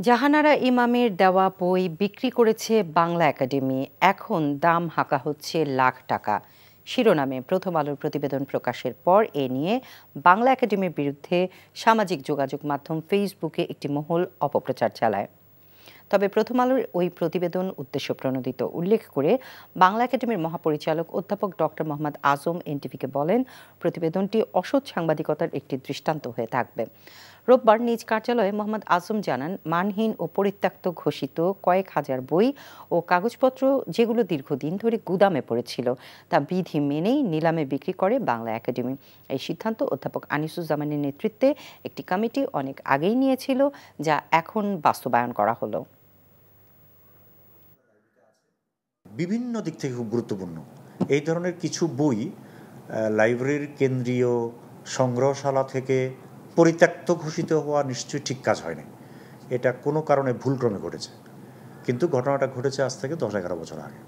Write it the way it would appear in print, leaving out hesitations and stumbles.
জাহানারা ইমামের দেওয়া বই বিক্রি করেছে বাংলা একাডেমি। এখন দাম হাঁকা হচ্ছে লাখ টাকা। শিরোনামে প্রথম আলোর প্রতিবেদন প্রকাশের পর এ নিয়ে বাংলা একাডেমির বিরুদ্ধে সামাজিক যোগাযোগ মাধ্যম ফেসবুকে একটি মহল অপপ্রচার চালায়। তবে প্রথম আলোর ওই প্রতিবেদন উদ্দেশ্যপ্রণোদিত উল্লেখ করে বাংলা একাডেমির মহাপরিচালক অধ্যাপক ডক্টর মোহাম্মদ আজম এনটিভিকে বলেন, প্রতিবেদনটি অসৎ সাংবাদিকতার একটি দৃষ্টান্ত হয়ে থাকবে। রোববার নিজ কার্যালয়ে মোহাম্মদ আজম জানান, মানহীন ও পরিত্যক্ত ঘোষিত কয়েক হাজার বই ও কাগজপত্র যেগুলো দীর্ঘদিন ধরে গুদামে পড়েছিল তা বিধি মেনেই নিলামে বিক্রি করে বাংলা একাডেমি। এই সিদ্ধান্ত অধ্যাপক আনিসুজ্জামানের নেতৃত্বে একটি কমিটি অনেক আগেই নিয়েছিল, যা এখন বাস্তবায়ন করা হলো। বিভিন্ন দিক থেকে খুব গুরুত্বপূর্ণ এই ধরনের কিছু বই লাইব্রেরির কেন্দ্রীয় সংগ্রহশালা থেকে পরিত্যক্ত ঘোষিত হওয়া নিশ্চয়ই ঠিক কাজ হয়নি। এটা কোনো কারণে ভুলক্রমে ঘটেছে, কিন্তু ঘটনাটা ঘটেছে আজ থেকে 10-11 বছর আগে।